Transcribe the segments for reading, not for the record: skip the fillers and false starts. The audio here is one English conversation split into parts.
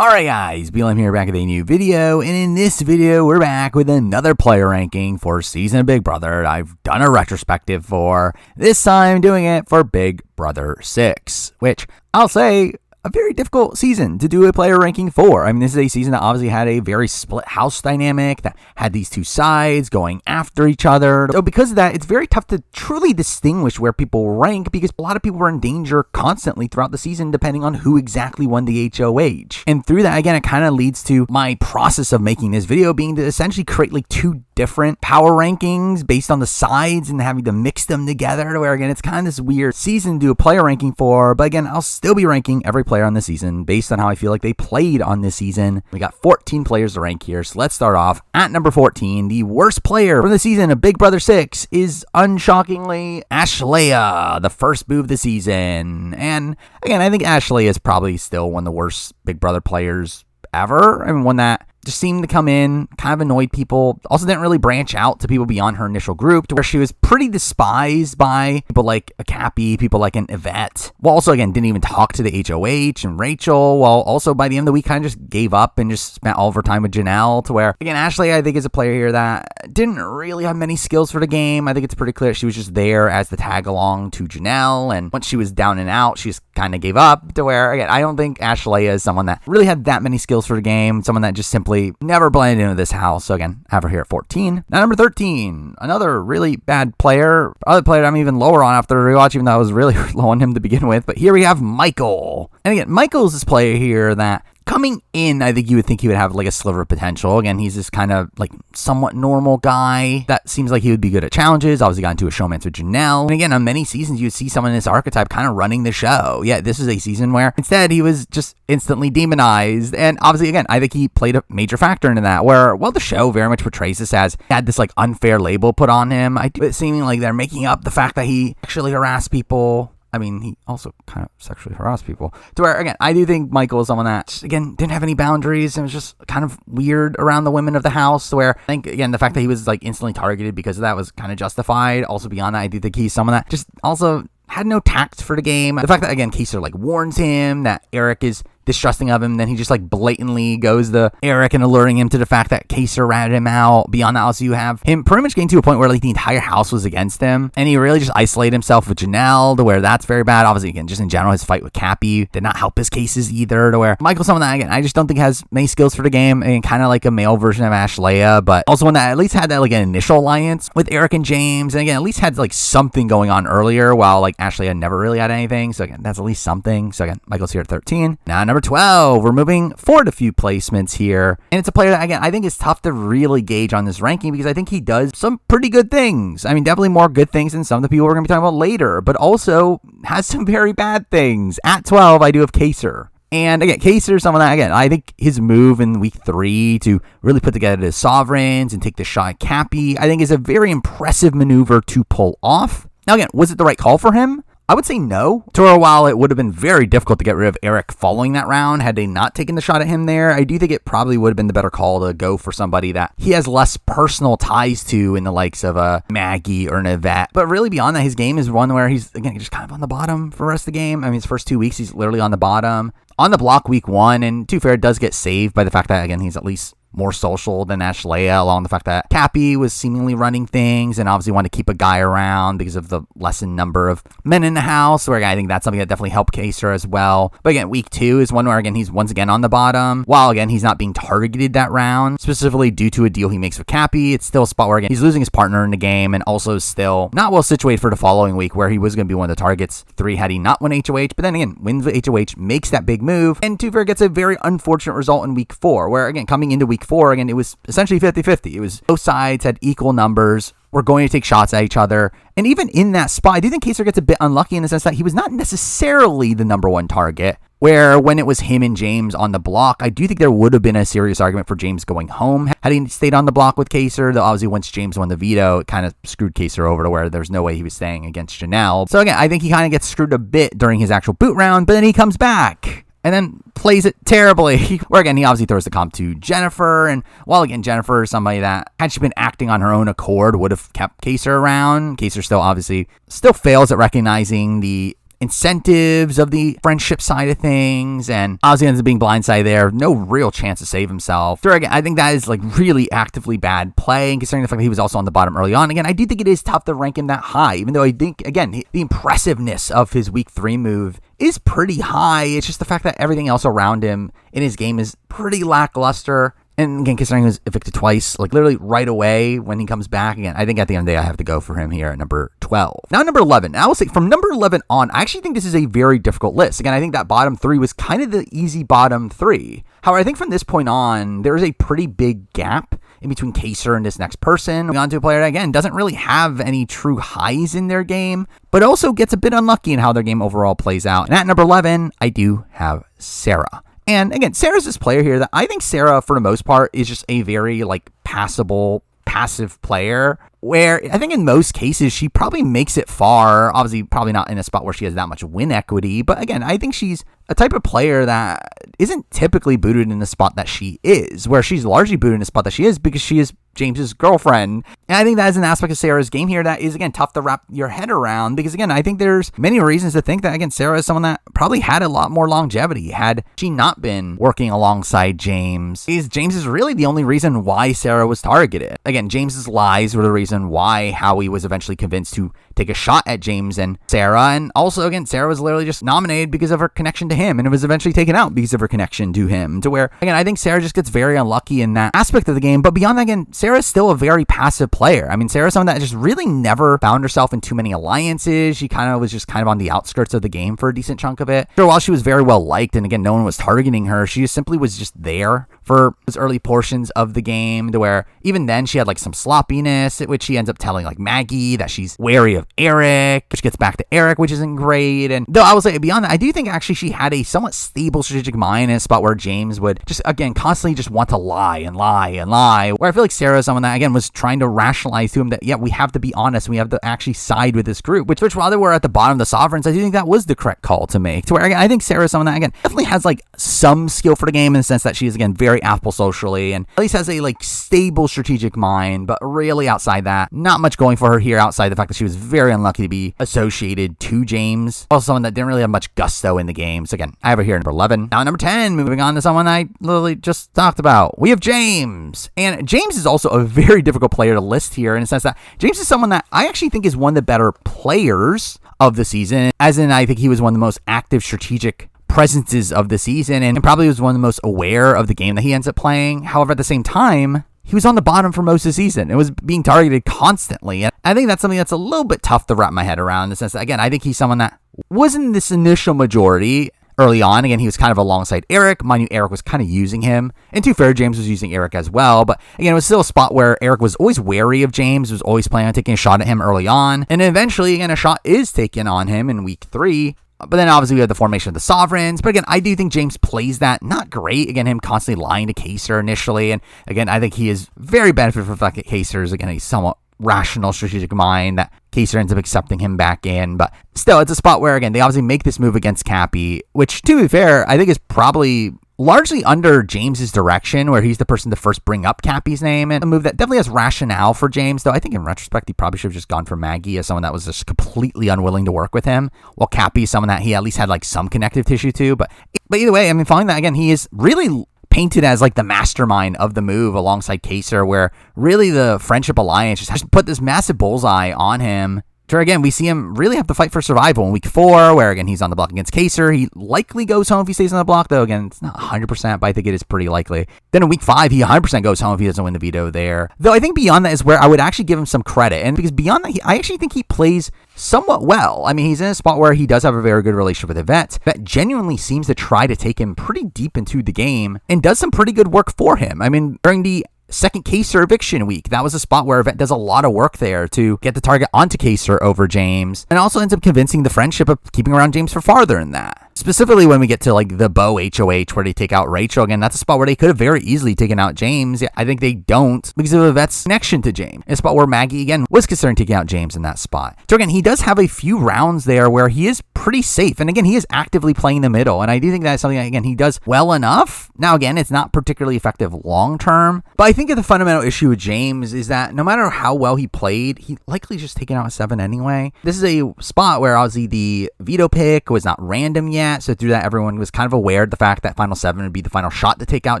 Alright guys, BLM here back with a new video, and in this video we're back with another player ranking for Season of Big Brother I've done a retrospective for, this time doing it for Big Brother 6, which I'll say a very difficult season to do a player ranking for. I mean, this is a season that obviously had a very split house dynamic that had these two sides going after each other. So because of that, it's very tough to truly distinguish where people rank because a lot of people were in danger constantly throughout the season depending on who exactly won the HOH. And through that, again, it kind of leads to my process of making this video being to essentially create like two different power rankings based on the sides and having to mix them together to where, again, it's kind of this weird season to do a player ranking for. But again, I'll still be ranking every player on the season based on how I feel like they played on this season. We got 14 players to rank here, so let's start off at number 14. The worst player from the season of Big Brother 6 is unshockingly Ashlea, the first boo of the season. And again, I think Ashlea is probably still one of the worst Big Brother players ever. I mean, one that just seemed to come in, kind of annoyed people, also didn't really branch out to people beyond her initial group, to where she was pretty despised by people like a Cappy, people like an Avet. Well, also, again, didn't even talk to the HOH and Rachel, while also by the end of the week kind of just gave up and just spent all of her time with Janelle, to where, again, Ashley, I think, is a player here that didn't really have many skills for the game. I think it's pretty clear she was just there as the tag along to Janelle, and once she was down and out, she just kind of gave up, to where, again, I don't think Ashley is someone that really had that many skills for the game, someone that just simply never blended into this house. So again, I have her here at 14. Now number 13, another really bad player. Other player I'm even lower on after the rewatch, even though I was really low on him to begin with. But here we have Michael. And again, Michael's this player here that coming in, I think you would think he would have like a sliver of potential. Again, he's this kind of like somewhat normal guy that seems like he would be good at challenges. Obviously got into a showmance with Janelle. And again, on many seasons, you would see someone in this archetype kind of running the show. Yeah, this is a season where instead he was just instantly demonized. And obviously, again, I think he played a major factor into that, where, well, the show very much portrays this as he had this like unfair label put on him. It seeming like they're making up the fact that he actually harassed people. I mean, he also kind of sexually harassed people. To where, again, I do think Michael is someone that, again, didn't have any boundaries and was just kind of weird around the women of the house. To where, I think, again, the fact that he was, like, instantly targeted because of that was kind of justified. Also, beyond that, I do think he's someone that just also had no tact for the game. The fact that, again, Quaser, like, warns him that Eric is distrusting of him, then he just like blatantly goes to Eric and alluring him to the fact that Quaser ratted him out. Beyond that, also you have him pretty much getting to a point where like the entire house was against him, and he really just isolated himself with Janelle, to where that's very bad. Obviously, again, just in general, his fight with Cappy did not help his cases either, to where Michael's someone that, again, I just don't think has many skills for the game, and kind of like a male version of Ashlea, but also one that at least had that like an initial alliance with Eric and James, and again, at least had like something going on earlier, while like Ashlea never really had anything. So again, that's at least something. So again, Michael's here at 13. Now number 12, we're moving forward a few placements here, and it's a player that, again, I think is tough to really gauge on this ranking because I think he does some pretty good things. I mean, definitely more good things than some of the people we're going to be talking about later, but also has some very bad things. At 12, I do have Quaser. And again, Quaser is someone that, again, I think his move in week 3 to really put together the Sovereigns and take the shot at Cappy, I think is a very impressive maneuver to pull off. Now again, was it the right call for him? I would say no. To a while, it would have been very difficult to get rid of Eric following that round had they not taken the shot at him there. I do think it probably would have been the better call to go for somebody that he has less personal ties to in the likes of a Maggie or an Avet. But really beyond that, his game is one where he's, again, just kind of on the bottom for the rest of the game. I mean, his first 2 weeks, he's literally on the bottom. On the block week 1, and to be fair, it does get saved by the fact that, again, he's at least more social than Ashlea, along the fact that Cappy was seemingly running things and obviously wanted to keep a guy around because of the lessened number of men in the house, where I think that's something that definitely helped Quaser as well. But again, week 2 is one where, again, he's once again on the bottom, while, again, he's not being targeted that round, specifically due to a deal he makes with Cappy. It's still a spot where, again, he's losing his partner in the game and also still not well situated for the following week, where he was going to be one of the targets 3 had he not won HOH, but then again, wins the HOH, makes that big move, and to fair gets a very unfortunate result in week 4, where, again, coming into week 4, again, it was essentially 50-50. It was both sides had equal numbers, were going to take shots at each other. And even in that spot, I do think Quaser gets a bit unlucky in the sense that he was not necessarily the number 1 target, where when it was him and James on the block, I do think there would have been a serious argument for James going home had he stayed on the block with Quaser. Though obviously once James won the veto, it kind of screwed Quaser over to where there's no way he was staying against Janelle. So again, I think he kind of gets screwed a bit during his actual boot round, but then he comes back and then plays it terribly. Where again, he obviously throws the comp to Jennifer, and while again, Jennifer is somebody that, had she been acting on her own accord, would have kept Quaser around. Quaser still obviously still fails at recognizing the incentives of the friendship side of things, and obviously ends up being blindsided there. No real chance to save himself. So again, I think that is like really actively bad play, and considering the fact that he was also on the bottom early on. Again, I do think it is tough to rank him that high, even though I think, again, the impressiveness of his week 3 move is pretty high. It's just the fact that everything else around him in his game is pretty lackluster. And again, considering he was evicted twice, like literally right away when he comes back, again, I think at the end of the day, I have to go for him here at number 12. Now, number 11. Now, I will say from number 11 on, I actually think this is a very difficult list. Again, I think that bottom 3 was kind of the easy bottom 3. However, I think from this point on, there is a pretty big gap in between Quaser and this next person. Moving on to a player that, again, doesn't really have any true highs in their game, but also gets a bit unlucky in how their game overall plays out. And at number 11, I do have Sarah. And again, Sarah's this player here that I think Sarah, for the most part, is just a very like passive player, where I think in most cases she probably makes it far. Obviously, probably not in a spot where she has that much win equity. But again, I think she's a type of player that isn't typically booted in the spot that she is, where she's largely booted in the spot that she is because she is James's girlfriend. And I think that is an aspect of Sarah's game here that is, again, tough to wrap your head around, because again, I think there's many reasons to think that, again, Sarah is someone that probably had a lot more longevity had she not been working alongside James. James is really the only reason why Sarah was targeted. Again, James's lies were the reason why Howie was eventually convinced to take a shot at James and Sarah. And also, again, Sarah was literally just nominated because of her connection to him, and it was eventually taken out because of her connection to him, to where, again, I think Sarah just gets very unlucky in that aspect of the game. But beyond that, again, Sarah's still a very passive player. I mean, Sarah's someone that just really never found herself in too many alliances. She kind of was just kind of on the outskirts of the game for a decent chunk of it. Sure, while she was very well liked, and again, no one was targeting her, she just simply was just there for those early portions of the game, to where even then she had like some sloppiness, which she ends up telling like Maggie that she's wary of Eric, which gets back to Eric, which isn't great. And though I will say beyond that, I do think actually she had a somewhat stable strategic mind in a spot where James would just, again, constantly just want to lie and lie and lie, where I feel like Sarah is someone that, again, was trying to rationalize to him that, yeah, we have to be honest, we have to actually side with this group, which while they were at the bottom of the Sovereigns, I do think that was the correct call to make, to where, again, I think Sarah is someone that, again, definitely has like some skill for the game in the sense that she is, again, very affable socially, and at least has a like stable strategic mind, but really outside that, not much going for her here outside the fact that she was very unlucky to be associated to James. Also someone that didn't really have much gusto in the game. So again, I have her here at number 11. Now number 10, moving on to someone I literally just talked about. We have James. And James is also a very difficult player to list here in the sense that James is someone that I actually think is one of the better players of the season, as in I think he was one of the most active strategic presences of the season, and probably was one of the most aware of the game that he ends up playing. However, at the same time, he was on the bottom for most of the season. It was being targeted constantly. And I think that's something that's a little bit tough to wrap my head around in the sense that, again, I think he's someone that was in this initial majority early on. Again, he was kind of alongside Eric. Mind you, Eric was kind of using him. And to be fair, James was using Eric as well. But again, it was still a spot where Eric was always wary of James, was always planning on taking a shot at him early on. And eventually, again, a shot is taken on him in week 3. But then obviously we have the formation of the Sovereigns. But again, I do think James plays that not great. Again, him constantly lying to Quaser initially. And again, I think he is very benefited from the fact that Quaser is, again, a somewhat rational strategic mind that Quaser ends up accepting him back in. But still, it's a spot where, again, they obviously make this move against Cappy, which, to be fair, I think is probably largely under James's direction, where he's the person to first bring up Cappy's name, and a move that definitely has rationale for James, though I think in retrospect he probably should have just gone for Maggie as someone that was just completely unwilling to work with him, while Cappy is someone that he at least had like some connective tissue to. But either way, I mean, following that, again, he is really painted as like the mastermind of the move alongside Quaser, where really the Friendship Alliance just has put this massive bullseye on him. Where again, we see him really have to fight for survival in week 4, where again, he's on the block against Quaser. He likely goes home if he stays on the block, though. Again, it's not 100%, but I think it is pretty likely. Then in week 5, he 100% goes home if he doesn't win the veto there. Though I think beyond that is where I would actually give him some credit. And because beyond that, I actually think he plays somewhat well. I mean, he's in a spot where he does have a very good relationship with Avet. That genuinely seems to try to take him pretty deep into the game and does some pretty good work for him. I mean, during the second Quaser eviction week, that was a spot where Avet does a lot of work there to get the target onto Quaser over James, and also ends up convincing the Friendship of keeping around James for farther in that. specifically when we get to like the Bo HOH where they take out Rachel. Again, that's a spot where they could have very easily taken out James. I think they don't because of Avet's connection to James. It's a spot where Maggie, again, was considering taking out James in that spot. So again, he does have a few rounds there where he is pretty safe. And again, he is actively playing the middle. And I do think that's something that, again, he does well enough. Now, again, it's not particularly effective long term. But I think that the fundamental issue with James is that no matter how well he played, he likely just taken out a 7 anyway. This is a spot where obviously the veto pick was not random yet. So through that, everyone was kind of aware of the fact that Final 7 would be the final shot to take out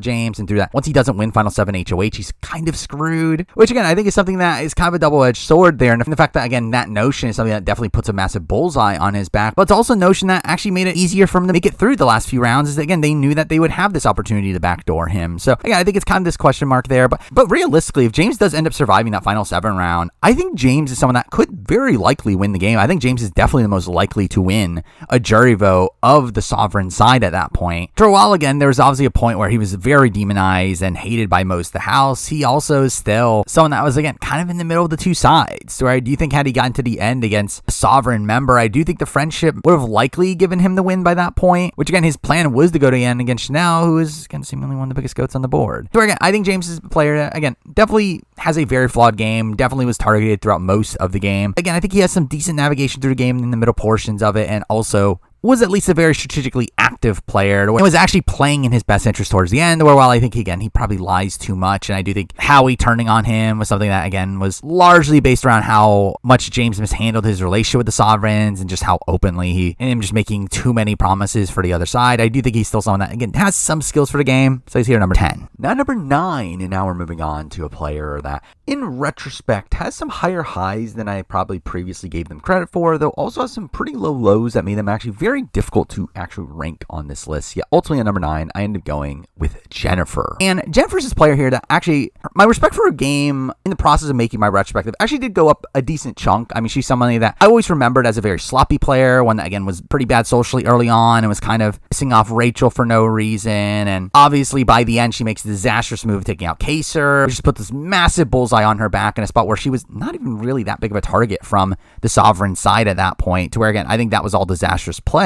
James. And through that, once he doesn't win Final 7 HOH, he's kind of screwed. Which, again, I think is something that is kind of a double-edged sword there. And the fact that, again, that notion is something that definitely puts a massive bullseye on his back. But it's also a notion that actually made it easier for him to make it through the last few rounds. Is that, again, they knew that they would have this opportunity to backdoor him. So, again, I think it's kind of this question mark there. But realistically, if James does end up surviving that Final 7 round, I think James is someone that could very likely win the game. I think James is definitely the most likely to win a jury vote of the sovereign side at that point. For a while, again, there was obviously a point where he was very demonized and hated by most of the house. He also is still someone that was, again, kind of in the middle of the two sides. So I do think had he gotten to the end against a sovereign member, I do think the friendship would have likely given him the win by that point, which, again, his plan was to go to the end against Janelle, who is, again, seemingly one of the biggest goats on the board. So again, I think James is a player that, again, definitely has a very flawed game, definitely was targeted throughout most of the game. Again, I think he has some decent navigation through the game in the middle portions of it, and also was at least a very strategically active player and was actually playing in his best interest towards the end, where while I think, again, he probably lies too much, and I do think Howie turning on him was something that, again, was largely based around how much James mishandled his relationship with the Sovereigns and just how openly and him just making too many promises for the other side. I do think he's still someone that, again, has some skills for the game, so he's here number 10. Now number 9, and now we're moving on to a player that, in retrospect, has some higher highs than I probably previously gave them credit for, though also has some pretty low lows that made them actually very difficult to actually rank on this list. Yet ultimately at number 9, I ended up going with Jennifer. And Jennifer's this player here that actually, my respect for her game in the process of making my retrospective actually did go up a decent chunk. I mean, she's somebody that I always remembered as a very sloppy player, one that, again, was pretty bad socially early on and was kind of pissing off Rachel for no reason. And obviously by the end, she makes a disastrous move of taking out Quaser, which just put this massive bullseye on her back in a spot where she was not even really that big of a target from the sovereign side at that point, to where, again, I think that was all disastrous play.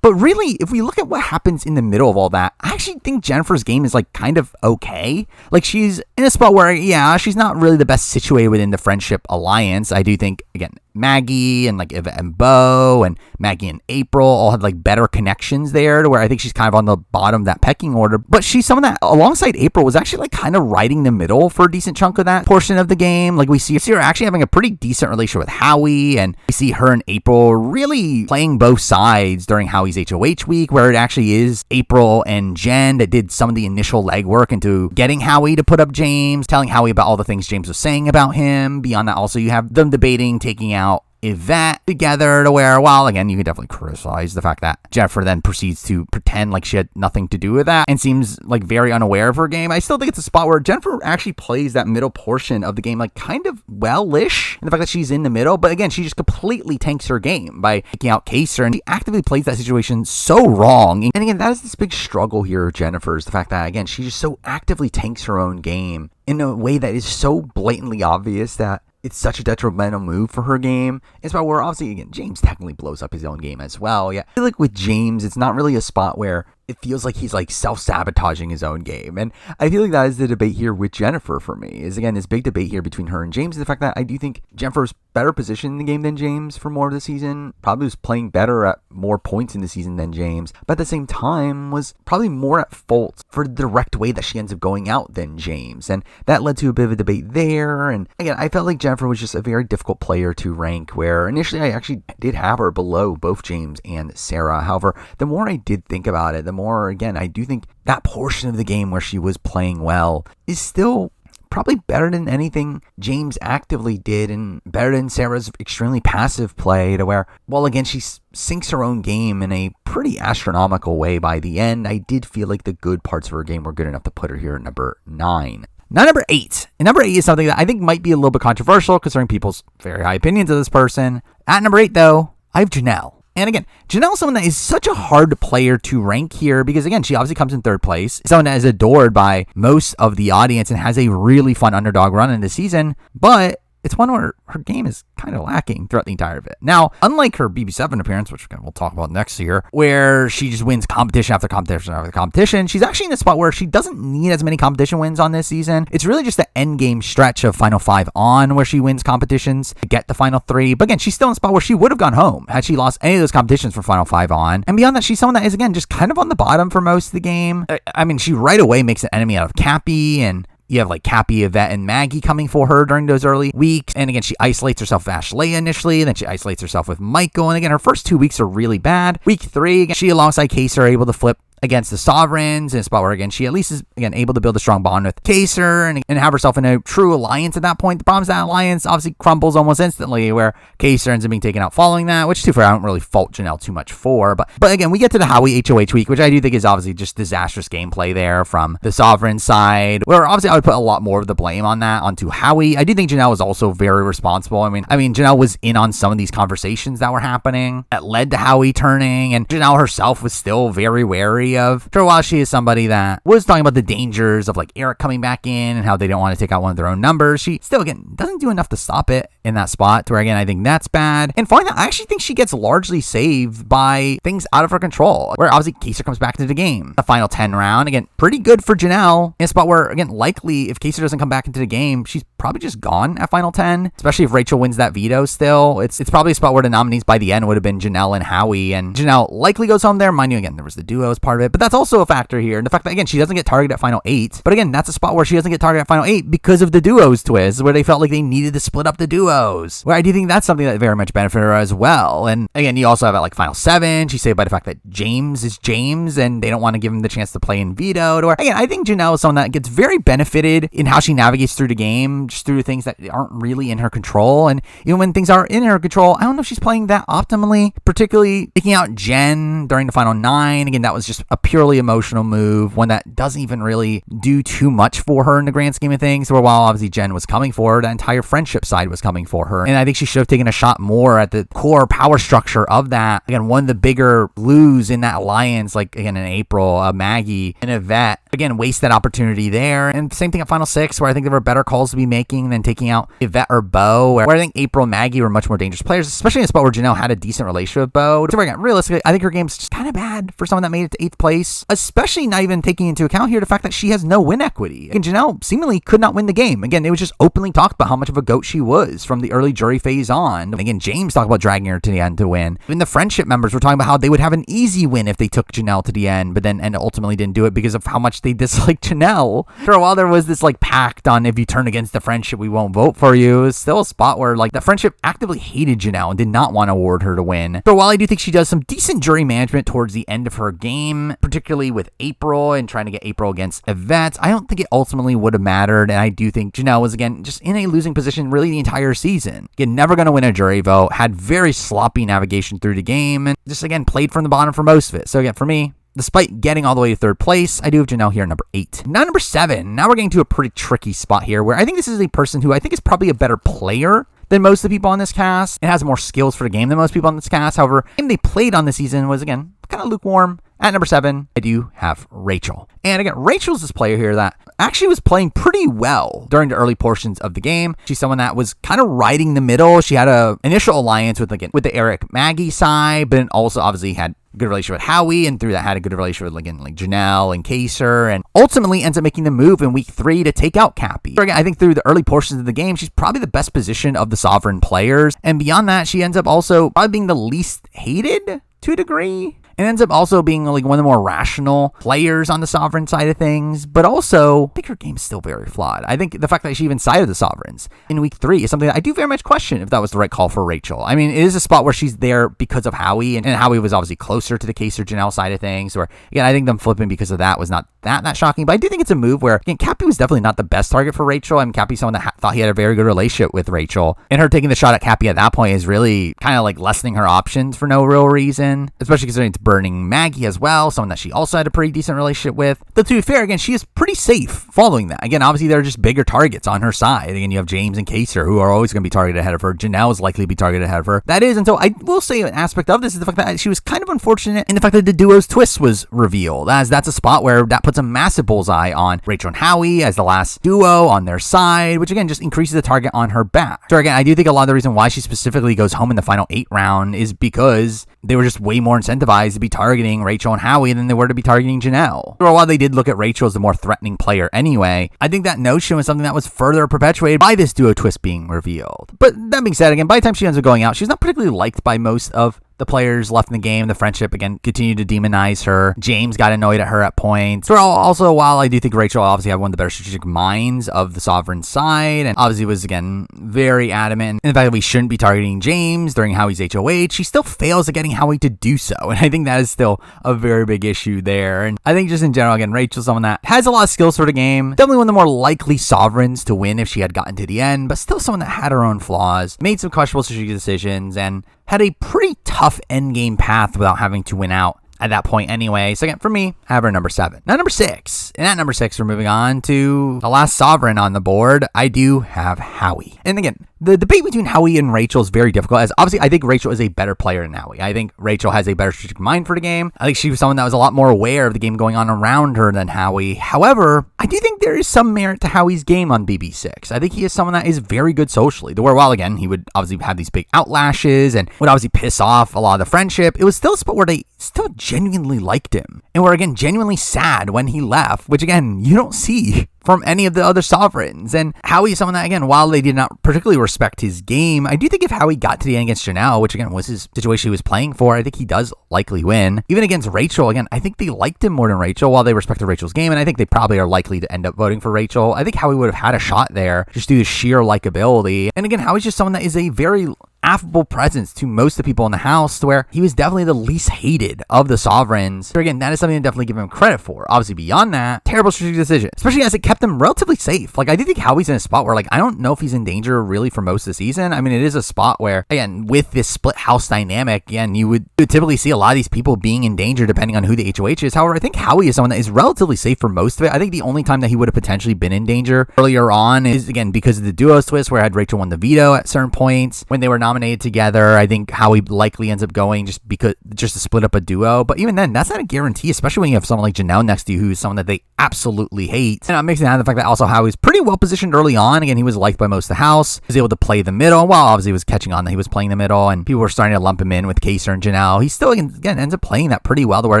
But really, if we look at what happens in the middle of all that, I actually think Jennifer's game is like kind of okay. Like, she's in a spot where, yeah, she's not really the best situated within the friendship alliance. I do think, again, Maggie and like Avet and Bo and Maggie and April all had like better connections there, to where I think she's kind of on the bottom of that pecking order. But she's someone that, alongside April, was actually like kind of riding the middle for a decent chunk of that portion of the game. Like, we see her actually having a pretty decent relationship with Howie, and we see her and April really playing both sides during Howie's HOH week, where it actually is April and Jen that did some of the initial legwork into getting Howie to put up James, telling Howie about all the things James was saying about him. Beyond that, also, you have them debating taking out Avet together, to where, while, again, you can definitely criticize the fact that Jennifer then proceeds to pretend like she had nothing to do with that and seems like very unaware of her game. I still think it's a spot where Jennifer actually plays that middle portion of the game like kind of well-ish, and the fact that she's in the middle, but again, she just completely tanks her game by taking out Quaser, and she actively plays that situation so wrong. And again, that is this big struggle here of Jennifer's, the fact that, again, she just so actively tanks her own game in a way that is so blatantly obvious that it's such a detrimental move for her game. It's about where, obviously, again, James technically blows up his own game as well. Yeah, I feel like with James, it's not really a spot where it feels like he's like self-sabotaging his own game. And I feel like that is the debate here with Jennifer for me, is, again, this big debate here between her and James, the fact that I do think Jennifer's better positioned in the game than James for more of the season, probably was playing better at more points in the season than James, but at the same time was probably more at fault for the direct way that she ends up going out than James. And that led to a bit of a debate there. And again, I felt like Jennifer was just a very difficult player to rank, where initially I actually did have her below both James and Sarah. However, the more I did think about it, the more, again, I do think that portion of the game where she was playing well is still probably better than anything James actively did, and better than Sarah's extremely passive play, to where, well, again, she sinks her own game in a pretty astronomical way by the end. I did feel like the good parts of her game were good enough to put her here at number 9. Now, number 8. And number 8 is something that I think might be a little bit controversial considering people's very high opinions of this person. At number 8, though, I have Janelle. And again, Janelle is someone that is such a hard player to rank here because, again, she obviously comes in third place. Someone that is adored by most of the audience and has a really fun underdog run in the season. But it's one where her game is kind of lacking throughout the entire of it. Now, unlike her BB7 appearance, which we'll talk about next year, where she just wins competition after competition after competition, she's actually in a spot where she doesn't need as many competition wins on this season. It's really just the end game stretch of Final 5 on where she wins competitions to get the Final 3. But again, she's still in a spot where she would have gone home had she lost any of those competitions for Final 5 on. And beyond that, she's someone that is, again, just kind of on the bottom for most of the game. I mean, she right away makes an enemy out of Cappy, and you have like Cappy, Avet, and Maggie coming for her during those early weeks. And again, she isolates herself with Ashley initially, and then she isolates herself with Michael. And again, her first 2 weeks are really bad. Week 3, again, she alongside Quaser are able to flip against the Sovereigns in a spot where, again, she at least is, again, able to build a strong bond with Quaser and have herself in a true alliance at that point. The problem is that alliance obviously crumbles almost instantly, where Quaser ends up being taken out following that, which, to be fair, I don't really fault Janelle too much for. But again, we get to the Howie HOH week, which I do think is obviously just disastrous gameplay there from the Sovereign side, where obviously I would put a lot more of the blame on that onto Howie. I do think Janelle was also very responsible. I mean, Janelle was in on some of these conversations that were happening that led to Howie turning, and Janelle herself was still very wary of. For a while, she is somebody that was talking about the dangers of like Eric coming back in and how they don't want to take out one of their own numbers. She still, again, doesn't do enough to stop it in that spot, to where, again, I think that's bad. And finally, I actually think she gets largely saved by things out of her control, where obviously Quaser comes back into the game. The final 10 round, again, pretty good for Janelle in a spot where, again, likely if Quaser doesn't come back into the game, she's probably just gone at final 10, especially if Rachel wins that veto still. It's probably a spot where the nominees by the end would have been Janelle and Howie, and Janelle likely goes home there. Mind you, again, there was the duo as part of it, but that's also a factor here. And the fact that, again, she doesn't get targeted at final 8, but again, that's a spot where she doesn't get targeted at final 8 because of the duos twist, where they felt like they needed to split up the duos, where I do think that's something that very much benefited her as well. And again, you also have at like final 7, she's saved by the fact that James is James and they don't want to give him the chance to play in veto. Or again, I think Janelle is someone that gets very benefited in how she navigates through the game, just through things that aren't really in her control. And even when things are in her control, I don't know if she's playing that optimally, particularly taking out Jen during the final 9. Again, that was just a purely emotional move, one that doesn't even really do too much for her in the grand scheme of things, where while obviously Jen was coming for her, the entire friendship side was coming for her. And I think she should have taken a shot more at the core power structure of that. Again, one of the bigger blues in that alliance, like again in April, Maggie and Avet, again, waste that opportunity there. And same thing at final 6, where I think there were better calls to be making than taking out Avet or Bo, where I think April and Maggie were much more dangerous players, especially in a spot where Janelle had a decent relationship with Bo. So again, realistically, I think her game's just kind of bad for someone that made it to 8th place, especially not even taking into account here the fact that she has no win equity. And Janelle seemingly could not win the game. Again, it was just openly talked about how much of a goat she was from the early jury phase on. And again, James talked about dragging her to the end to win. Even the friendship members were talking about how they would have an easy win if they took Janelle to the end, but then and ultimately didn't do it because of how much they disliked Janelle. For a while, there was this like pact on, if you turn against the friendship, we won't vote for you. It was still a spot where like the friendship actively hated Janelle and did not want to award her to win. For a while, I do think she does some decent jury management towards the end of her game, particularly with April and trying to get April against Avet. I don't think it ultimately would have mattered, and I do think Janelle was, again, just in a losing position really the entire season. Again, never going to win a jury vote, had very sloppy navigation through the game, and just, again, played from the bottom for most of it. So, again, for me, despite getting all the way to 3rd place, I do have Janelle here number 8. Now, number 7. Now we're getting to a pretty tricky spot here, where I think this is a person who I think is probably a better player than most of the people on this cast. It has more skills for the game than most people on this cast. However, the game they played on this season was, again, kind of lukewarm. At number 7, I do have Rachel. And again, Rachel's this player here that actually was playing pretty well during the early portions of the game. She's someone that was kind of riding the middle. She had a initial alliance with the Eric Maggie side, but also obviously had a good relationship with Howie, and through that had a good relationship with like Janelle and Quaser, and ultimately ends up making the move in week 3 to take out Cappy. Again, I think through the early portions of the game, she's probably the best position of the Sovereign players. And beyond that, she ends up also probably being the least hated to a degree. And ends up also being like one of the more rational players on the Sovereign side of things, but also I think her game's still very flawed. I think the fact that she even sided the Sovereigns in week 3 is something that I do very much question if that was the right call for Rachel. I mean, it is a spot where she's there because of Howie, and Howie was obviously closer to the Quaser Janelle side of things, where again, I think them flipping because of that was not that shocking, but I do think it's a move where, again, Cappy was definitely not the best target for Rachel. I mean, Cappy's someone that thought he had a very good relationship with Rachel, and her taking the shot at Cappy at that point is really kind of like lessening her options for no real reason, especially considering it's burning Maggie as well, someone that she also had a pretty decent relationship with. Though to be fair, again, she is pretty safe following that. Again, obviously there are just bigger targets on her side. Again, you have James and Quaser, who are always going to be targeted ahead of her. Janelle is likely to be targeted ahead of her. That is, and so I will say an aspect of this is the fact that she was kind of unfortunate in the fact that the duo's twist was revealed, as that's a spot where that puts puts a massive bullseye on Rachel and Howie as the last duo on their side, which again just increases the target on her back. So again, I do think a lot of the reason why she specifically goes home in the final 8 round is because they were just way more incentivized to be targeting Rachel and Howie than they were to be targeting Janelle. Or while they did look at Rachel as the more threatening player anyway, I think that notion was something that was further perpetuated by this duo twist being revealed. But that being said, again, by the time she ends up going out, she's not particularly liked by most of the players left in the game. The friendship, again, continued to demonize her. James got annoyed at her at points. So also, while I do think Rachel obviously had one of the better strategic minds of the Sovereign side, and obviously was, again, very adamant in the fact that we shouldn't be targeting James during Howie's HOH, she still fails at getting Howie to do so. And I think that is still a very big issue there. And I think just in general, again, Rachel's someone that has a lot of skills for the game. Definitely one of the more likely Sovereigns to win if she had gotten to the end, but still someone that had her own flaws, made some questionable strategic decisions, and had a pretty tough endgame path without having to win out at that point anyway. So again, for me, I have her number 7. Now number 6. And at number 6, we're moving on to the last Sovereign on the board. I do have Howie. And again, the debate between Howie and Rachel is very difficult, as obviously I think Rachel is a better player than Howie. I think Rachel has a better strategic mind for the game. I think she was someone that was a lot more aware of the game going on around her than Howie. However, I do think there is some merit to Howie's game on BB6. I think he is someone that is very good socially. The where while again, he would obviously have these big outlashes and would obviously piss off a lot of the friendship, it was still a spot where they still genuinely liked him. And were again genuinely sad when he left, which again, you don't see from any of the other Sovereigns. And Howie is someone that, again, while they did not particularly respect his game, I do think if Howie got to the end against Janelle, which again was his situation he was playing for, I think he does likely win. Even against Rachel, again, I think they liked him more than Rachel while they respected Rachel's game, and I think they probably are likely to end up voting for Rachel. I think Howie would have had a shot there just due to sheer likability. And again, Howie's just someone that is a very affable presence to most of the people in the house, to where he was definitely the least hated of the Sovereigns. So again, that is something to definitely give him credit for. Obviously, beyond that, terrible strategic decision, especially as it kept them relatively safe. Like, I do think Howie's in a spot where, like, I don't know if he's in danger really for most of the season. I mean, it is a spot where, again, with this split house dynamic, again, you would typically see a lot of these people being in danger depending on who the HOH is. However, I think Howie is someone that is relatively safe for most of it. I think the only time that he would have potentially been in danger earlier on is, again, because of the duos twist where had Rachel won the veto at certain points when they were nominated together. I think Howie likely ends up going just to split up a duo. But even then, that's not a guarantee, especially when you have someone like Janelle next to you, who's someone that they absolutely hate. And I'm mixing that with the fact that also Howie's pretty well positioned early on. Again, he was liked by most of the house. He was able to play the middle. Well, obviously he was catching on that he was playing the middle, and people were starting to lump him in with Quaser and Janelle. He still, again, ends up playing that pretty well, to where,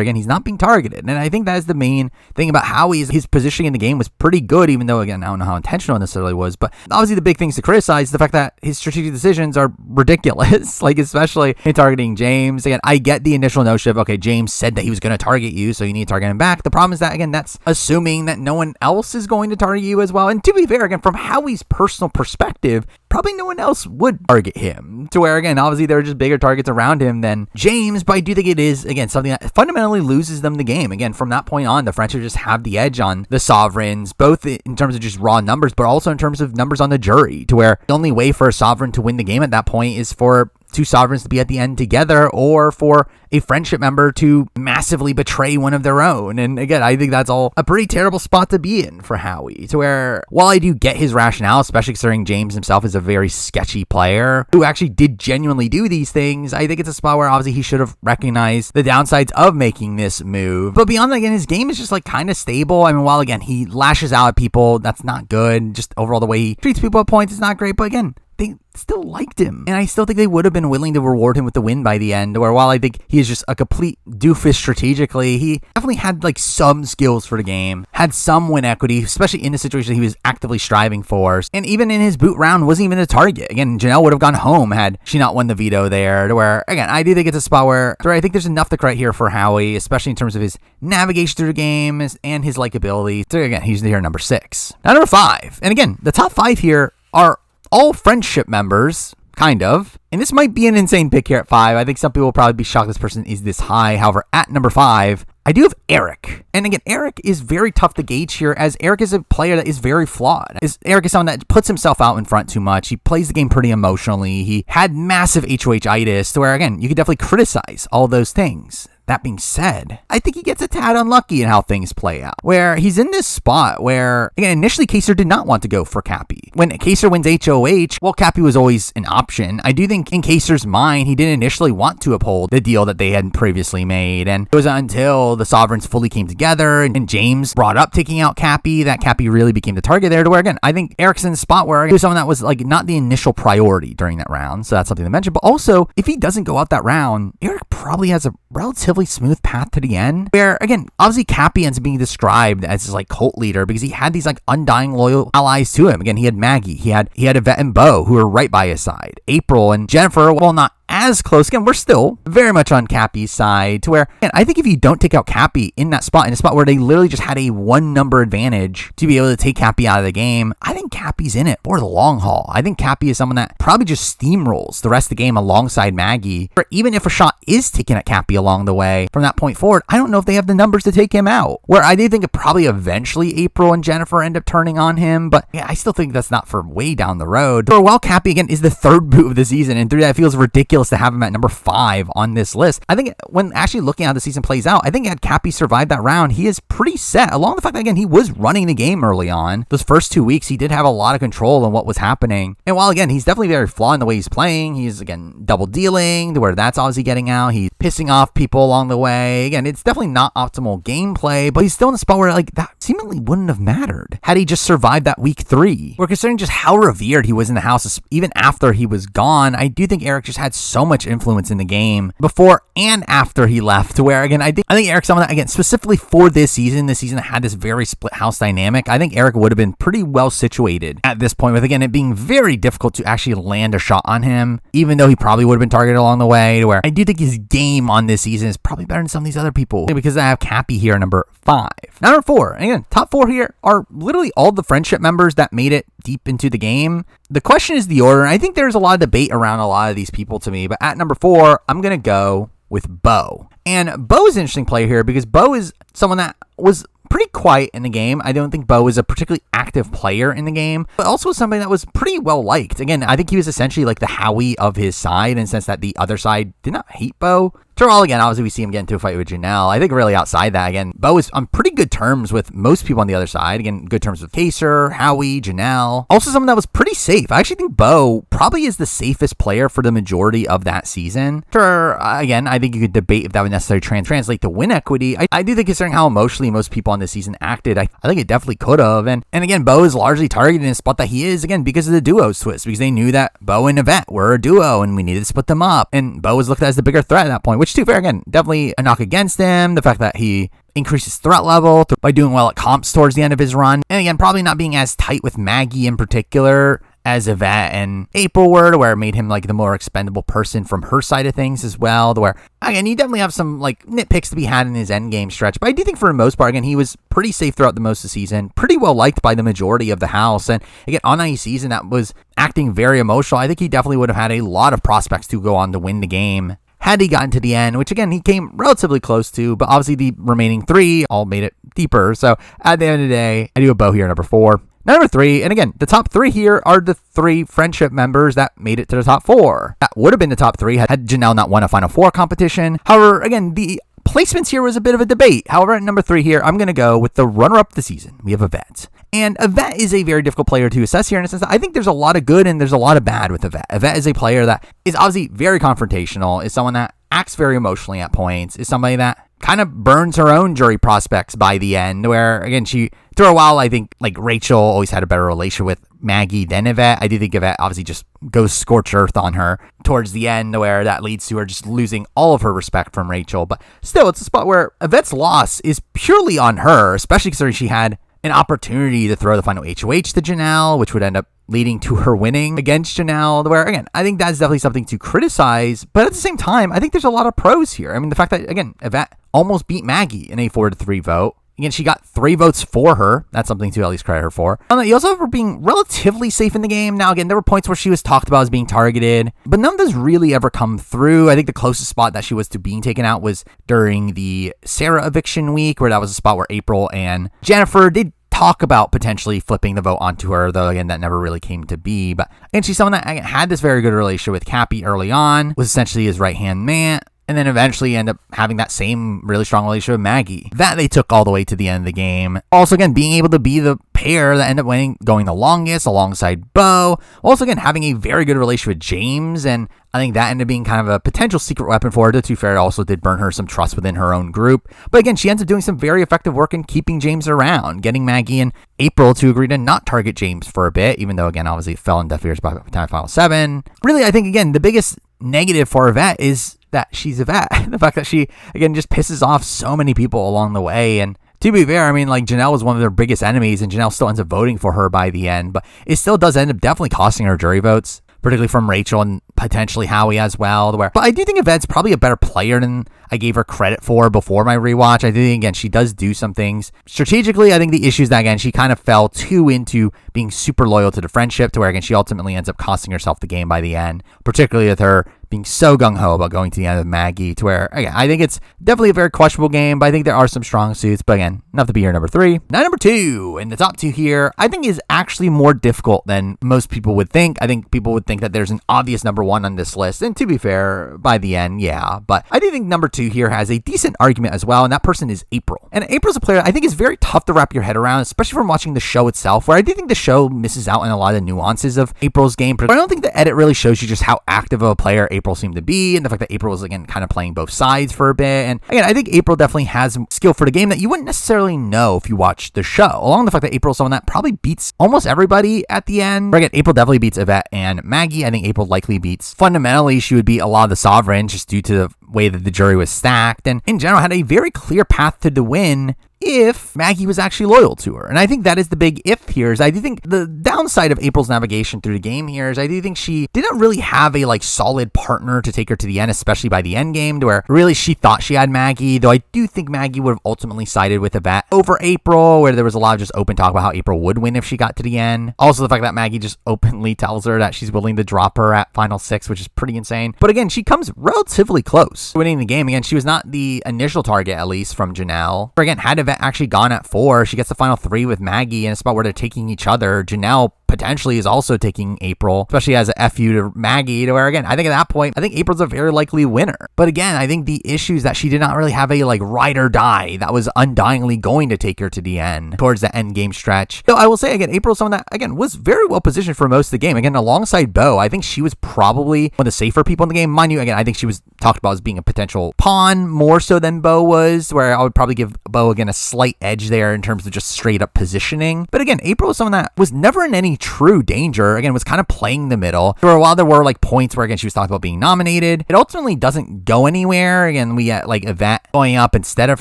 again, he's not being targeted. And I think that is the main thing about Howie, is his positioning in the game was pretty good, even though, again, I don't know how intentional it necessarily was. But obviously the big things to criticize is the fact that his strategic decisions are ridiculous. Like, especially in targeting James. Again, I get the initial notion of, okay, James said that he was going to target you, so you need to target him back. The problem is that, again, that's assuming that no one else is going to target you as well. And to be fair, again, from Howie's personal perspective, probably no one else would target him, to where, again, obviously there are just bigger targets around him than James. But I do think it is, again, something that fundamentally loses them the game. Again, from that point on, the French just have the edge on the Sovereigns, both in terms of just raw numbers, but also in terms of numbers on the jury, to where the only way for a Sovereign to win the game at that point is for two Sovereigns to be at the end together, or for a friendship member to massively betray one of their own. And again, I think that's all a pretty terrible spot to be in for Howie, to where, while I do get his rationale, especially considering James himself is a very sketchy player who actually did genuinely do these things, I think it's a spot where obviously he should have recognized the downsides of making this move. But beyond that, again, his game is just like kind of stable. I mean, while again, he lashes out at people, that's not good. Just overall, the way he treats people at points is not great. But again, they still liked him, and I still think they would have been willing to reward him with the win by the end. Where while I think he is just a complete doofus strategically, he definitely had like some skills for the game, had some win equity, especially in the situation he was actively striving for. And even in his boot round, wasn't even a target. Again, Janelle would have gone home had she not won the veto there. To where, again, I do think it's a spot where I think there's enough to credit here for Howie, especially in terms of his navigation through the game and his likability. So again, he's here number 6. Now number 5, and again, the top 5 here are all friendship members, kind of. And this might be an insane pick here at 5. I think some people will probably be shocked this person is this high. However, at number 5, I do have Eric. And again, Eric is very tough to gauge here, as Eric is a player that is very flawed. Eric is someone that puts himself out in front too much. He plays the game pretty emotionally. He had massive HOH-itis, to where, again, you could definitely criticize all those things. That being said, I think he gets a tad unlucky in how things play out, where he's in this spot where, again, initially Quaser did not want to go for Cappy. When Quaser wins HOH, well, Cappy was always an option. I do think in Quaser's mind, he didn't initially want to uphold the deal that they had previously made, and it was until the Sovereigns fully came together and James brought up taking out Cappy that Cappy really became the target there, to where, again, I think Eric's in a spot where he was someone that was like not the initial priority during that round, so that's something to mention. But also, if he doesn't go out that round, Eric probably has a relatively smooth path to the end, where, again, obviously Cappy ends up being described as his like cult leader because he had these like undying loyal allies to him. Again, he had Maggie, he had Avet and Bo, who were right by his side. April and Jennifer, well, not as close. Again, we're still very much on Cappy's side, to where, and I think if you don't take out Cappy in a spot where they literally just had a 1 number advantage to be able to take Cappy out of the game, I think Cappy's in it for the long haul. I think Cappy is someone that probably just steamrolls the rest of the game alongside Maggie, or even if a shot is taken at Cappy along the way from that point forward, I don't know if they have the numbers to take him out, where I do think it probably eventually April and Jennifer end up turning on him, but yeah, I still think that's not for way down the road. For a while, Cappy, again, is the 3rd boot of the season, and through that, it feels ridiculous to have him at number 5 on this list. I think when actually looking at how the season plays out, I think had Cappy survived that round, he is pretty set, along the fact that, again, he was running the game early on. Those first 2 weeks, he did have a lot of control on what was happening. And while, again, he's definitely very flawed in the way he's playing, he's, again, double dealing, to where that's obviously getting out. He's pissing off people along the way. Again, it's definitely not optimal gameplay, but he's still in a spot where, like, that seemingly wouldn't have mattered had he just survived that week 3. We're considering just how revered he was in the house, even after he was gone. I do think Eric just had so much influence in the game before and after he left, to where, again, I think Eric's someone that, again, specifically for this season that had this very split house dynamic. I think Eric would have been pretty well situated at this point, with, again, it being very difficult to actually land a shot on him, even though he probably would have been targeted along the way, to where I do think his game on this season is probably better than some of these other people, because I have Cappy here number 5. Number 4, and again, top 4 here are literally all the friendship members that made it deep into the game. The question is the order, and I think there's a lot of debate around a lot of these people to me, but at number 4, I'm going to go with Bo. And Bo is an interesting player here because Bo is someone that was pretty quiet in the game. I don't think Bo was a particularly active player in the game, but also somebody that was pretty well liked. Again, I think he was essentially like the Howie of his side, in the sense that the other side did not hate Bo. Terrell, again, obviously we see him get into a fight with Janelle. I think really outside that, again, Bo is on pretty good terms with most people on the other side. Again, good terms with Quaser, Howie, Janelle. Also someone that was pretty safe. I actually think Bo probably is the safest player for the majority of that season. Sure, again, I think you could debate if that would necessarily translate to win equity. I do think, considering how emotionally most people on this season acted, I think it definitely could have. And again, Bo is largely targeted in a spot that he is, again, because of the duos twist, because they knew that Bo and Avet were a duo and we needed to split them up. And Bo was looked at as the bigger threat at that point, which, to be fair, again, definitely a knock against him. The fact that he increases threat level by doing well at comps towards the end of his run. And again, probably not being as tight with Maggie in particular as Avet and April were, to where it made him like the more expendable person from her side of things as well, to where, again, you definitely have some like nitpicks to be had in his end game stretch, but I do think for the most part, again, he was pretty safe throughout the most of the season, pretty well liked by the majority of the house, and again, on a season that was acting very emotional, I think he definitely would have had a lot of prospects to go on to win the game had he gotten to the end, which, again, he came relatively close to, but obviously the remaining 3 all made it deeper. So at the end of the day, I do a Bo here, number 4. Number 3, and again, the top 3 here are the 3 friendship members that made it to the top 4. That would have been the top 3 had Janelle not won a Final Four competition. However, again, the placements here was a bit of a debate. However, at number 3 here, I'm going to go with the runner-up of the season. We have Avet. And Avet is a very difficult player to assess here, in a sense that I think there's a lot of good and there's a lot of bad with Avet. Avet is a player that is obviously very confrontational, is someone that acts very emotionally at points, is somebody that kind of burns her own jury prospects by the end, where, again, through a while, I think, like, Rachel always had a better relation with Maggie than Avet. I do think Avet obviously just goes scorched earth on her towards the end, where that leads to her just losing all of her respect from Rachel. But still, it's a spot where Avet's loss is purely on her, especially considering she had an opportunity to throw the final HOH to Janelle, which would end up leading to her winning against Janelle, where, again, I think that's definitely something to criticize, but at the same time, I think there's a lot of pros here. I mean, the fact that, again, Avet almost beat Maggie in a 4-3 vote. Again, she got 3 votes for her. That's something to at least credit her for. You also have her being relatively safe in the game. Now, again, there were points where she was talked about as being targeted, but none of those really ever come through. I think the closest spot that she was to being taken out was during the Sarah eviction week, where that was a spot where April and Jennifer did talk about potentially flipping the vote onto her, though, again, that never really came to be. But, and she's someone that had this very good relationship with Cappy early on, was essentially his right-hand man. and then eventually end up having that same really strong relationship with Maggie that they took all the way to the end of the game. Also, again, being able to be the pair that end up going the longest alongside Bo. Also, again, having a very good relationship with James, and I think that ended up being kind of a potential secret weapon for her. To be fair, it also did burn her some trust within her own group. But again, she ends up doing some very effective work in keeping James around, getting Maggie and April to agree to not target James for a bit, even though, again, obviously it fell in deaf ears by the time of Final 7. Really, I think, again, the biggest negative for Avet is that she's Avet. The fact that she, again, just pisses off so many people along the way. And to be fair, I mean, like, Janelle was one of their biggest enemies, and Janelle still ends up voting for her by the end, but it still does end up definitely costing her jury votes, particularly from Rachel and potentially Howie as well. But I do think Avet's probably a better player than I gave her credit for before my rewatch. I think, again, she does do some things strategically. I think the issue is that, again, she kind of fell too into being super loyal to the friendship, to where, again, she ultimately ends up costing herself the game by the end, particularly with her being so gung-ho about going to the end of Maggie, to where, again, I think it's definitely a very questionable game, but I think there are some strong suits. But again, enough to be here number 3. Now, number 2, in the top 2 here, I think is actually more difficult than most people would think. I think people would think that there's an obvious number 1 on this list, and to be fair, by the end, yeah, but I do think number 2 here has a decent argument as well, and that person is April. And April's a player I think is very tough to wrap your head around, especially from watching the show itself, where I do think the show misses out on a lot of nuances of April's game, but I don't think the edit really shows you just how active of a player April seemed to be, and the fact that April was, again, kind of playing both sides for a bit. And again, I think April definitely has skill for the game that you wouldn't necessarily know if you watch the show, along the fact that April is someone that probably beats almost everybody at the end. But again, April definitely beats Avet and Maggie. I think April likely beats, fundamentally, she would beat a lot of the Sovereigns just due to the way that the jury was stacked, and in general had a very clear path to the win if Maggie was actually loyal to her. And I think that is the big if here. Is I do think the downside of April's navigation through the game here is I do think she didn't really have a solid partner to take her to the end, especially by the end game, to where really she thought she had Maggie, though I do think Maggie would have ultimately sided with Avet over April, where there was a lot of just open talk about how April would win if she got to the end. Also, the fact that Maggie just openly tells her that she's willing to drop her at Final 6, which is pretty insane. But again, she comes relatively close to winning the game. Again, she was not the initial target, at least from Janelle. But again, had Avet actually gone at 4, she gets the final 3 with Maggie in a spot where they're taking each other. Janelle potentially is also taking April, especially as a FU to Maggie, to where, again, I think at that point, I think April's a very likely winner. But again, I think the issue is that she did not really have a ride or die that was undyingly going to take her to the end, towards the end game stretch. Though I will say, again, April's someone that, again, was very well positioned for most of the game. Again, alongside Bo, I think she was probably one of the safer people in the game. Mind you, again, I think she was talked about as being a potential pawn more so than Bo was, where I would probably give Bo, again, a slight edge there in terms of just straight up positioning. But again, April was someone that was never in any true danger. Again, was kind of playing the middle. For a while, there were points where, again, she was talking about being nominated. It ultimately doesn't go anywhere. Again, we get Avet going up instead of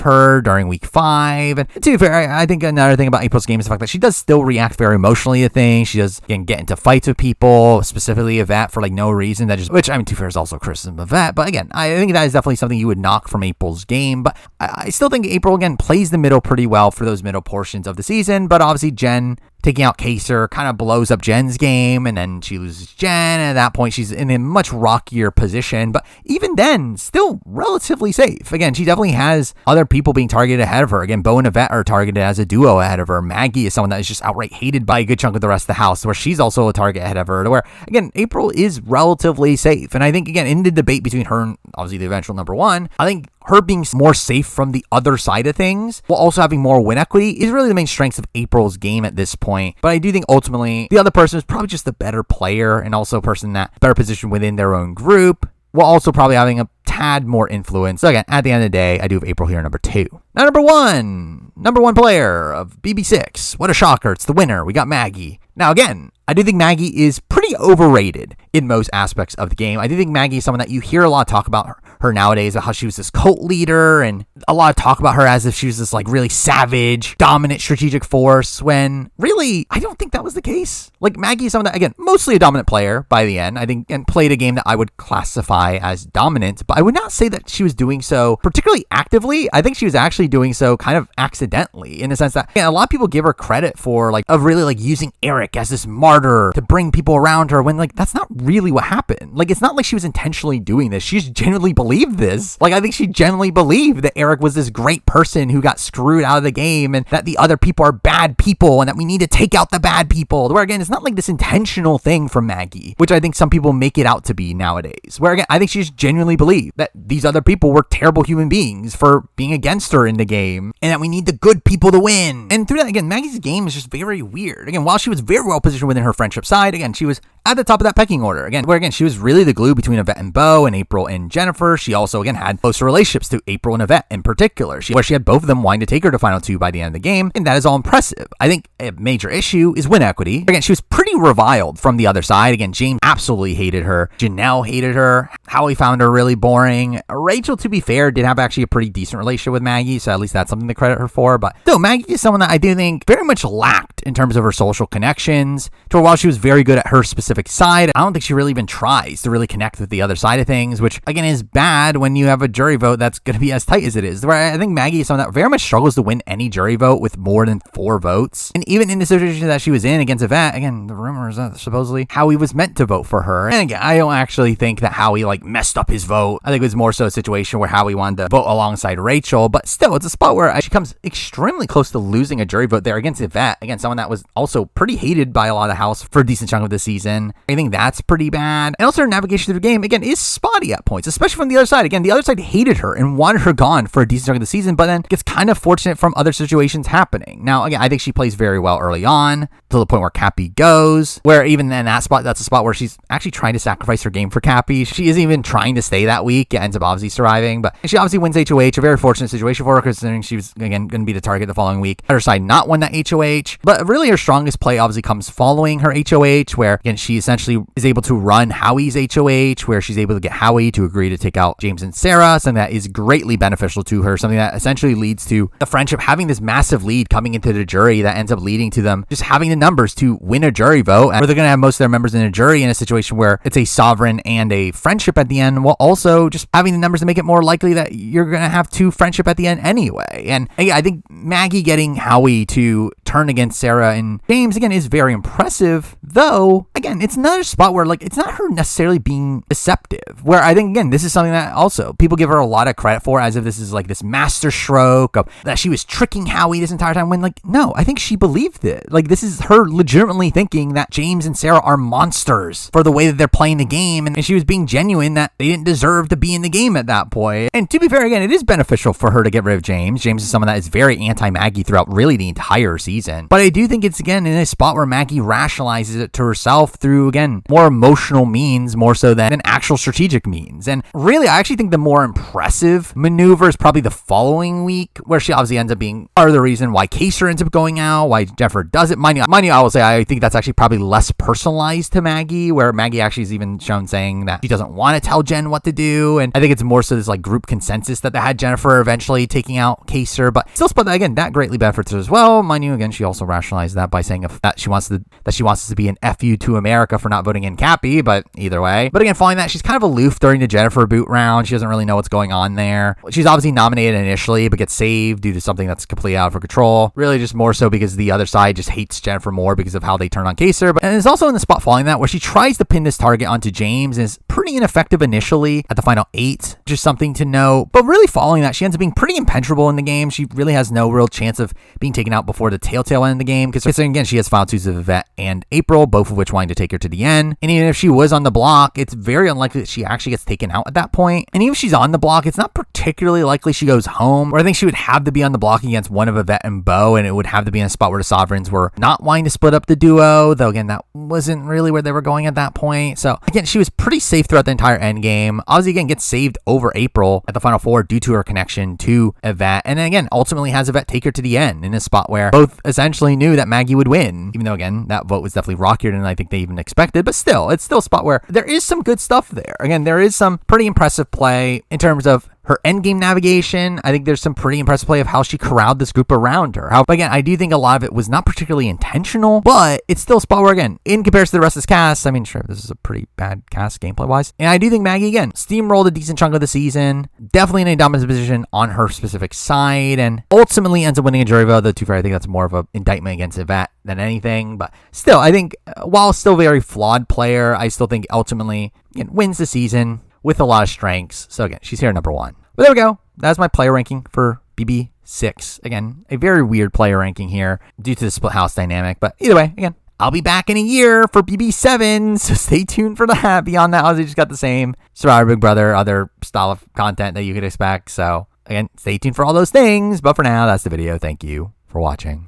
her during week 5. And to be fair, I think another thing about April's game is the fact that she does still react very emotionally to things. She does, again, get into fights with people, specifically Avet, for no reason. Which, I mean, to be fair, is also criticism of Avet. But again, I think that is definitely something you would knock from April's game. But I still think April, again, plays the middle pretty well for those middle portions of the season. But obviously, Jen taking out Quaser kind of blows up Jen's game, and then she loses Jen, and at that point she's in a much rockier position, but even then, still relatively safe. Again, she definitely has other people being targeted ahead of her. Again, Bo and Avet are targeted as a duo ahead of her. Maggie is someone that is just outright hated by a good chunk of the rest of the house, where she's also a target ahead of her, to where, again, April is relatively safe. And I think, again, in the debate between her and obviously the eventual number 1, I think her being more safe from the other side of things, while also having more win equity, is really the main strengths of April's game at this point. But I do think ultimately the other person is probably just the better player, and also a person that better positioned within their own group, while also probably having a tad more influence. So again, at the end of the day, I do have April here number 2. Now number 1 player of BB6. What a shocker. It's the winner. We got Maggie. Now again, I do think Maggie is pretty overrated in most aspects of the game. I do think Maggie is someone that you hear a lot of talk about her nowadays, about how she was this cult leader, and a lot of talk about her as if she was this really savage, dominant strategic force, when really, I don't think that was the case. Maggie is someone that, again, mostly a dominant player by the end, I think, and played a game that I would classify as dominant, but I would not say that she was doing so particularly actively. I think she was actually doing so kind of accidentally, in the sense that, again, a lot of people give her credit for, really using Eric as this martyr harder to bring people around her when, like, that's not really what happened. Like, it's not like she was intentionally doing this. She just genuinely believed this. Like, I think she genuinely believed that Eric was this great person who got screwed out of the game and that the other people are bad people and that we need to take out the bad people. Where, again, it's not like this intentional thing from Maggie, which I think some people make it out to be nowadays. Where, again, I think she just genuinely believed that these other people were terrible human beings for being against her in the game and that we need the good people to win. And through that, again, Maggie's game is just very weird. Again, while she was very well positioned within her friendship side, again, she was at the top of that pecking order. Again, where, again, she was really the glue between Avet and Bo and April and Jennifer. She also, again, had closer relationships to April and Avet in particular, where she had both of them wanting to take her to Final Two by the end of the game, and that is all impressive. I think a major issue is win equity. Again, she was pretty reviled from the other side. Again, James absolutely hated her. Janelle hated her. Howie found her really boring. Rachel, to be fair, did have actually a pretty decent relationship with Maggie, so at least that's something to credit her for. But still, Maggie is someone that I do think very much lacked in terms of her social connections. To while she was very good at her specific side, I don't think she really even tries to really connect with the other side of things, which, again, is bad when you have a jury vote that's going to be as tight as it is. Where I think Maggie is someone that very much struggles to win any jury vote with more than 4 votes. And even in the situation that she was in against Avet, again, the rumor is that supposedly Howie was meant to vote for her. And again, I don't actually think that Howie, like, messed up his vote. I think it was more so a situation where Howie wanted to vote alongside Rachel, but still, it's a spot where she comes extremely close to losing a jury vote there against Avet. Again, someone that was also pretty hated by a lot of the house for a decent chunk of the season. I think that's pretty bad. And also her navigation through the game, again, is spotty at points, especially from the other side. Again, the other side hated her and wanted her gone for a decent chunk of the season, but then gets kind of fortunate from other situations happening. Now, again, I think she plays very well early on to the point where Cappy goes, where even in that spot, that's a spot where she's actually trying to sacrifice her game for Cappy. She isn't even trying to stay that week. It ends up obviously surviving, but she obviously wins HOH, a very fortunate situation for her considering she was, again, going to be the target the following week. Her side not won that HOH, but really her strongest play obviously comes following her HOH, where, again, she essentially is able to run Howie's HOH, where she's able to get Howie to agree to take out James and Sarah, something that is greatly beneficial to her, something that essentially leads to the friendship having this massive lead coming into the jury that ends up leading to them just having the numbers to win a jury vote, where they're going to have most of their members in a jury in a situation where it's a sovereign and a friendship at the end, while also just having the numbers to make it more likely that you're going to have 2 friendship at the end anyway. And I think Maggie getting Howie to turn against Sarah and James, again, is very impressive, though, again, it's another spot where, like, it's not her necessarily being deceptive, where I think, again, this is something that also people give her a lot of credit for, as if this is like this master stroke of that she was tricking Howie this entire time, when, like, no, I think she believed it. Like, this is her legitimately thinking that James and Sarah are monsters for the way that they're playing the game, and she was being genuine that they didn't deserve to be in the game at that point. And to be fair, again, it is beneficial for her to get rid of James. James is someone that is very anti-Maggie throughout really the entire season, but I do think it's, again, in a spot where Maggie rationalizes it to herself through, again, more emotional means more so than an actual strategic means. And really, I actually think the more impressive maneuver is probably the following week, where she obviously ends up being part of the reason why Quaser ends up going out, why Jennifer does it. Mind you, I will say I think that's actually probably less personalized to Maggie, where Maggie actually is even shown saying that she doesn't want to tell Jen what to do. And I think it's more so this, like, group consensus that they had Jennifer eventually taking out Quaser, but still spot that, again, that greatly benefits her as well. Mind you, again, she also rationalized that by saying that she wants this to be an FU to America for not voting in Cappy, but either way. But again, following that, she's kind of aloof during the Jennifer boot round. She doesn't really know what's going on there. She's obviously nominated initially, but gets saved due to something that's completely out of her control. Really just more so because the other side just hates Jennifer more because of how they turn on Quaser. And it's also in the spot following that where she tries to pin this target onto James and is pretty ineffective initially at the final 8, which is something to note. But really following that, she ends up being pretty impenetrable in the game. She really has no real chance of being taken out before the tail end of the game, because again, she has final 2s of Avet and April, both of which wanting to take her to the end. And even if she was on the block, it's very unlikely that she actually gets taken out at that point. And even if she's on the block, it's not particularly likely she goes home, or I think she would have to be on the block against one of Avet and Bo, and it would have to be in a spot where the Sovereigns were not wanting to split up the duo, though again, that wasn't really where they were going at that point. So again, she was pretty safe throughout the entire end game. Ozzy again gets saved over April at the final 4 due to her connection to Avet, and then again ultimately has Avet take her to the end in a spot where both essentially knew that Maggie would win, even though again that vote was definitely rockier than I think they even expected, but still, it's still a spot where there is some good stuff there. Again, there is some pretty impressive play in terms of her endgame navigation. I think there's some pretty impressive play of how she corralled this group around her. But again, I do think a lot of it was not particularly intentional, but it's still a spot where, again, in comparison to the rest of this cast, I mean, sure, this is a pretty bad cast gameplay-wise. And I do think Maggie, again, steamrolled a decent chunk of the season, definitely in a dominant position on her specific side, and ultimately ends up winning a jury vote, though, to be fair, I think that's more of of an indictment against Avet than anything. But still, I think while still a very flawed player, I still think ultimately wins the season with a lot of strengths. So again, she's here at number 1. But there we go. That's my player ranking for BB6. Again, a very weird player ranking here due to the split house dynamic. But either way, again, I'll be back in a year for BB7, so stay tuned for that. Beyond that, Ozzy just got the same Survivor Big Brother, other style of content that you could expect. So again, stay tuned for all those things. But for now, that's the video. Thank you for watching.